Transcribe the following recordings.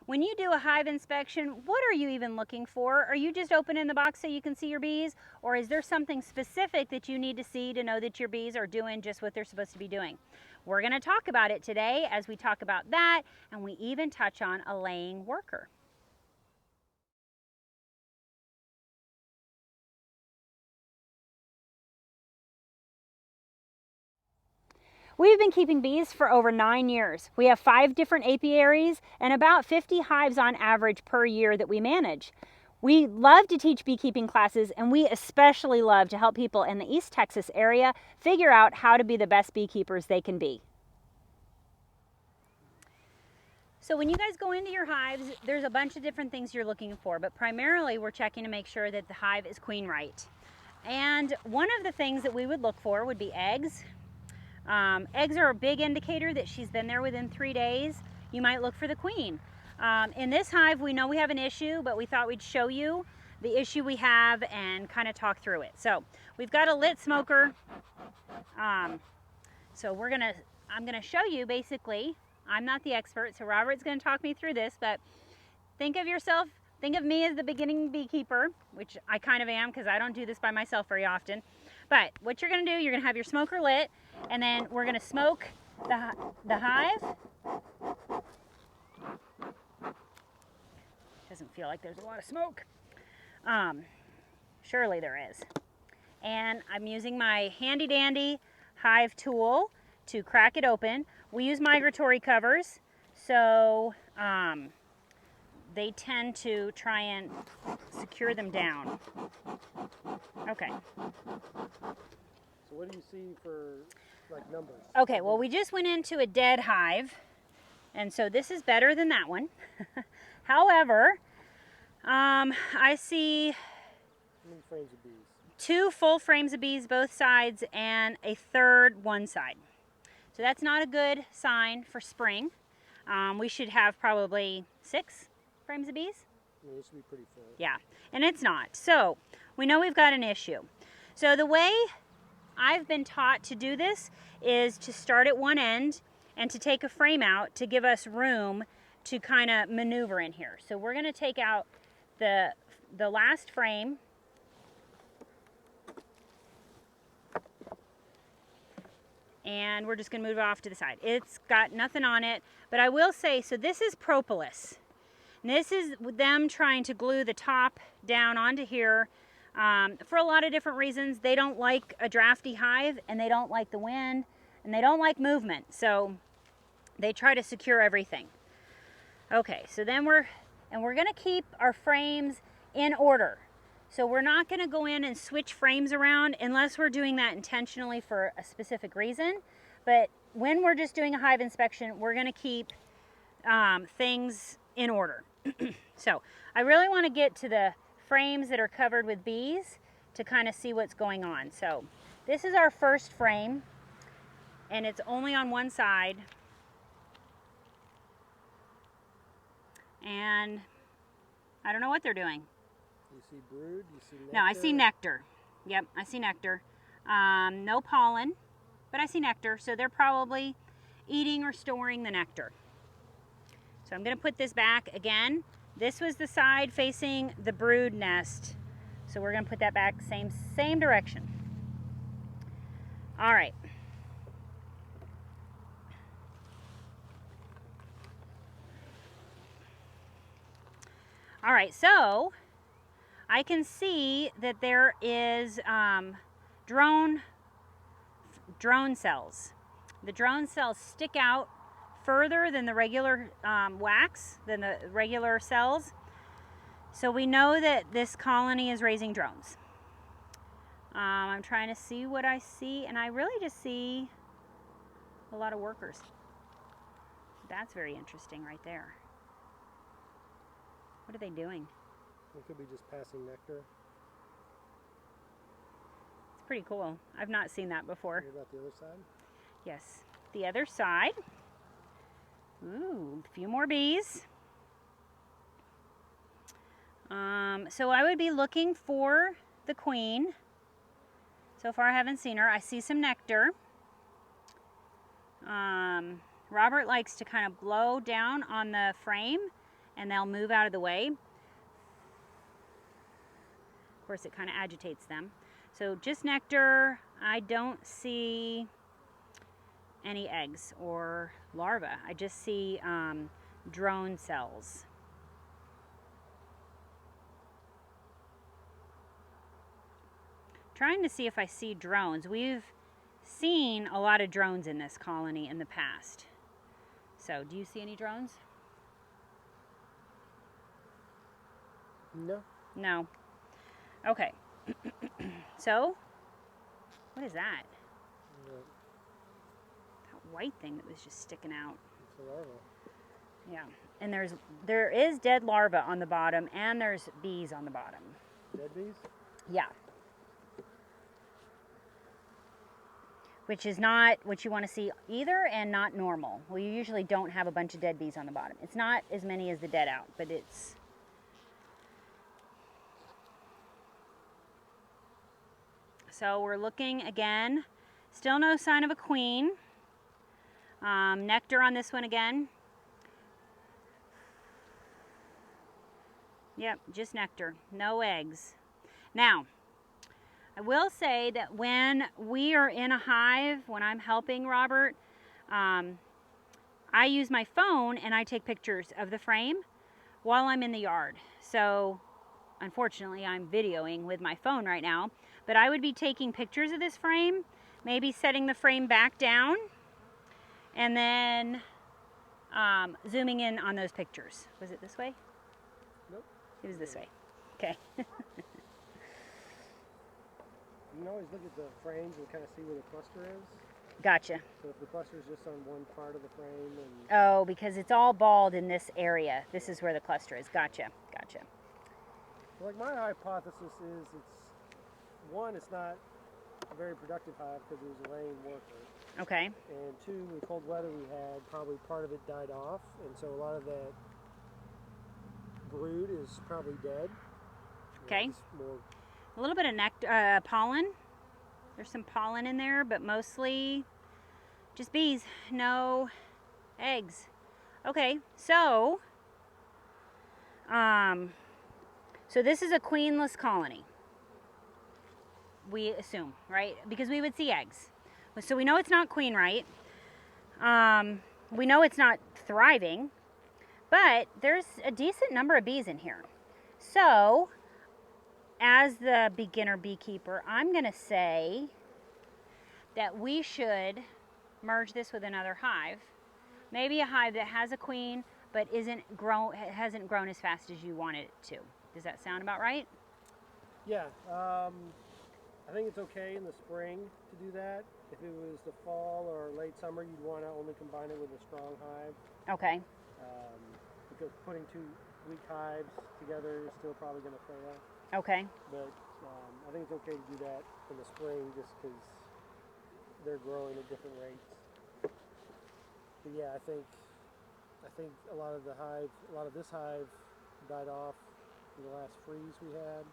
when you do a hive inspection, what are you even looking for? Are you just opening the box so you can see your bees? Or is there something specific that you need to see to know that your bees are doing just what they're supposed to be doing? We're going to talk about it today as we talk about that, and we even touch on a laying worker. We've been keeping bees for over 9 years. We have 5 different apiaries and about 50 hives on average per year that we manage. We love to teach beekeeping classes, and we especially love to help people in the East Texas area figure out how to be the best beekeepers they can be. So when you guys go into your hives, there's a bunch of different things you're looking for, but primarily we're checking to make sure that the hive is queen right. And one of the things that we would look for would be eggs. Eggs are a big indicator that she's been there within 3 days. You might look for the queen. In this hive, we know we have an issue, but we thought we'd show you the issue we have and kind of talk through it. So we've got a lit smoker. So I'm gonna show you basically. I'm not the expert, so Robert's gonna talk me through this, but think of me as the beginning beekeeper, which I kind of am because I don't do this by myself very often. But what you're gonna do, you're gonna have your smoker lit, and then we're gonna smoke the hive. Doesn't feel like there's a lot of smoke. Surely there is. And I'm using my handy dandy hive tool to crack it open. We use migratory covers, so they tend to try and secure them down. Okay. So what do you see for like numbers? Okay, well we just went into a dead hive, and so this is better than that one. However, I see How many frames of bees? 2 full frames of bees both sides and a third one side. So that's not a good sign for spring. We should have probably 6 frames of bees. Yeah, this should be pretty full. Yeah, and it's not. So we know we've got an issue. So the way I've been taught to do this is to start at one end and to take a frame out to give us room to kind of maneuver in here. So we're going to take out the last frame. And we're just going to move it off to the side. It's got nothing on it, but I will say, so this is propolis. And this is them trying to glue the top down onto here for a lot of different reasons. They don't like a drafty hive, and they don't like the wind, and they don't like movement. So they try to secure everything. Okay, so then we're going to keep our frames in order. So we're not going to go in and switch frames around unless we're doing that intentionally for a specific reason. But when we're just doing a hive inspection, we're going to keep things in order. So I really want to get to the frames that are covered with bees to kind of see what's going on. So this is our first frame, and it's only on one side. And I don't know what they're doing. You see brood? You see nectar? No, I see nectar. Yep, I see nectar. No pollen, but I see nectar. So they're probably eating or storing the nectar. So I'm going to put this back again. This was the side facing the brood nest. So we're going to put that back same direction. All right. All right, so I can see that there is drone cells. The drone cells stick out further than the regular wax, than the regular cells. So we know that this colony is raising drones. I'm trying to see what I see, and I really just see a lot of workers. That's very interesting right there. What are they doing? It could be just passing nectar. It's pretty cool. I've not seen that before. What about the other side? Yes, the other side. Ooh, a few more bees. So I would be looking for the queen. So far I haven't seen her. I see some nectar. Robert likes to kind of blow down on the frame and they'll move out of the way. Of course, it kind of agitates them. So just nectar. I don't see any eggs or larvae. I just see drone cells. Trying to see if I see drones. We've seen a lot of drones in this colony in the past. So, do you see any drones? No. No. Okay. So, what is that? That white thing that was just sticking out. It's a larva. Yeah. And there is dead larva on the bottom, and there's bees on the bottom. Dead bees? Yeah. Which is not what you want to see either, and not normal. Well, you usually don't have a bunch of dead bees on the bottom. It's not as many as the dead out, but it's... So we're looking again. Still no sign of a queen. Nectar on this one again. Yep, just nectar. No eggs. Now, I will say that when we are in a hive, when I'm helping Robert, I use my phone and I take pictures of the frame while I'm in the yard. So, unfortunately, I'm videoing with my phone right now, but I would be taking pictures of this frame, maybe setting the frame back down, and then zooming in on those pictures. Was it this way? Nope. It was this way. Okay. You can always look at the frames and kind of see where the cluster is. Gotcha. So if the cluster is just on one part of the frame, and Oh, because it's all bald in this area. This is where the cluster is. Gotcha. Gotcha. like my hypothesis is it's not a very productive hive because it was a laying worker. Okay. And two, the cold weather we had, probably part of it died off, and so a lot of that brood is probably dead. Okay. More A little bit of pollen. There's some pollen in there, but mostly just bees. No eggs. Okay, so this is a queenless colony. We assume, right? Because we would see eggs. So we know it's not queen right. We know it's not thriving, but there's a decent number of bees in here. So, as the beginner beekeeper, I'm going to say that we should merge this with another hive. Maybe a hive that has a queen, but hasn't grown as fast as you want it to. Does that sound about right? Yeah, I think it's okay in the spring to do that. If it was the fall or late summer, you'd want to only combine it with a strong hive. Okay. Because putting two weak hives together is still probably going to fail. Okay. But I think it's okay to do that in the spring just because they're growing at different rates. But yeah, I think a lot of this hive died off in the last freeze we had.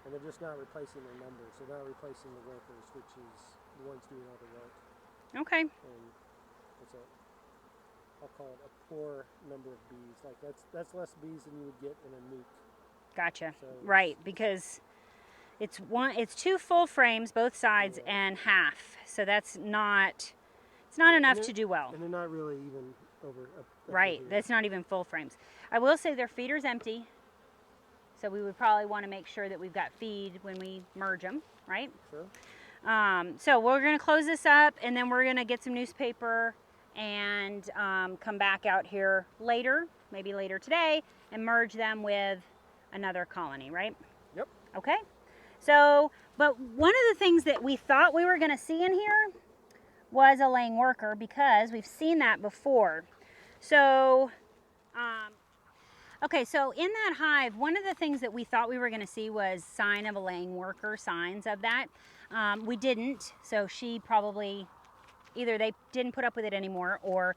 And they're just not replacing their numbers. They're not replacing the workers, which is the ones doing all the work. Okay. And it's I'll call it a poor number of bees. Like that's less bees than you would get in a nuke. Gotcha. So right, because it's two full frames, both sides, Yeah. and half. So that's not, it's not enough to do well. And they're not really even over up Right, here. that's not even full frames. I will say their feeder's empty. So we would probably want to make sure that we've got feed when we merge them, right? Sure. So we're going to close this up, and then we're going to get some newspaper and come back out here later, maybe later today, and merge them with another colony, right? Yep. Okay. So, but one of the things that we thought we were going to see in here was a laying worker, because we've seen that before. So, okay, so in that hive, one of the things that we thought we were going to see was sign of a laying worker, signs of that. We didn't, so she probably, either they didn't put up with it anymore, or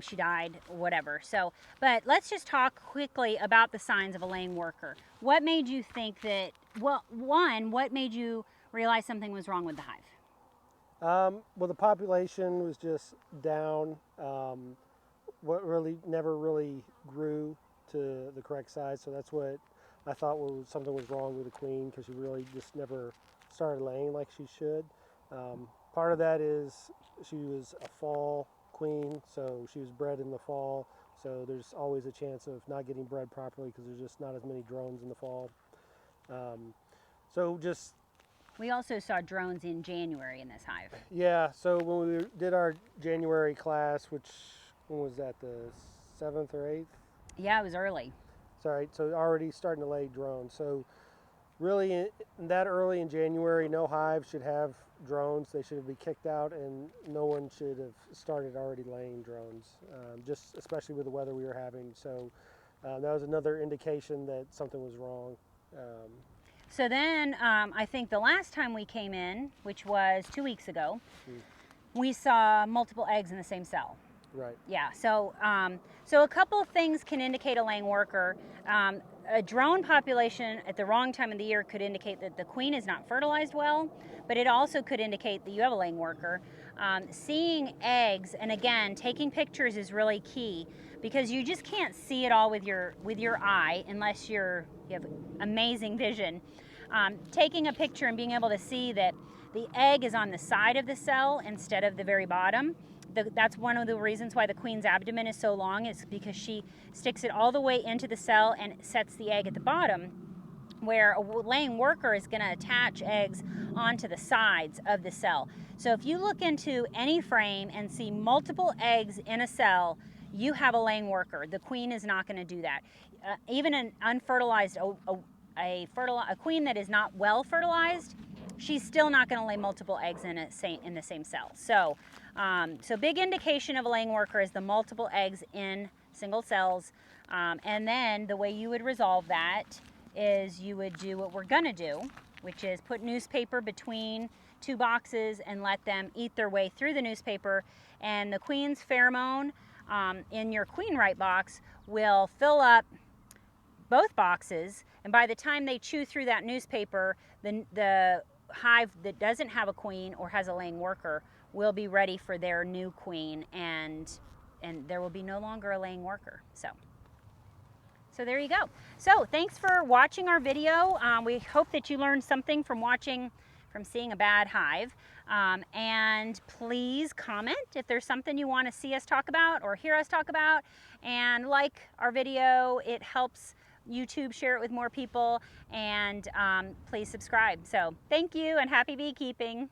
she died, or whatever. So, but let's just talk quickly about the signs of a laying worker. What made you think that, well, one, what made you realize something was wrong with the hive? Well, the population was just down. what really never really grew to the correct size. So that's what I thought something was wrong with the queen, because she really just never started laying like she should. Part of that is she was a fall queen, so she was bred in the fall. So there's always a chance of not getting bred properly because there's just not as many drones in the fall. So just We also saw drones in January in this hive. yeah. So when we did our January class, which when was that, the 7th or 8th? Yeah, it was early. Sorry, so already starting to lay drones. So really, that early in January, no hive should have drones. They should be kicked out, and no one should have started already laying drones, just especially with the weather we were having. So that was another indication that something was wrong. So then I think the last time we came in, which was 2 weeks ago, we saw multiple eggs in the same cell. Right. Yeah, so so a couple of things can indicate a laying worker. A drone population at the wrong time of the year could indicate that the queen is not fertilized well, but it also could indicate that you have a laying worker. Seeing eggs, and again, taking pictures is really key, because you just can't see it all with your eye unless you have amazing vision. Taking a picture and being able to see that the egg is on the side of the cell instead of the very bottom. That's one of the reasons why the queen's abdomen is so long, is because she sticks it all the way into the cell and sets the egg at the bottom, where a laying worker is going to attach eggs onto the sides of the cell. So if you look into any frame and see multiple eggs in a cell, you have a laying worker. The queen is not going to do that. Even an unfertilized, a queen that is not well fertilized, she's still not going to lay multiple eggs in the same cell. So, so big indication of a laying worker is the multiple eggs in single cells. And then the way you would resolve that is you would do what we're going to do, which is put newspaper between 2 boxes and let them eat their way through the newspaper. And the queen's pheromone in your queen right box will fill up both boxes, and by the time they chew through that newspaper, the hive that doesn't have a queen or has a laying worker will be ready for their new queen, and there will be no longer a laying worker. So there you go. So thanks for watching our video. We hope that you learned something from seeing a bad hive. And please comment if there's something you want to see us talk about or hear us talk about, and like our video. It helps YouTube share it with more people, and please subscribe. So thank you, and happy beekeeping.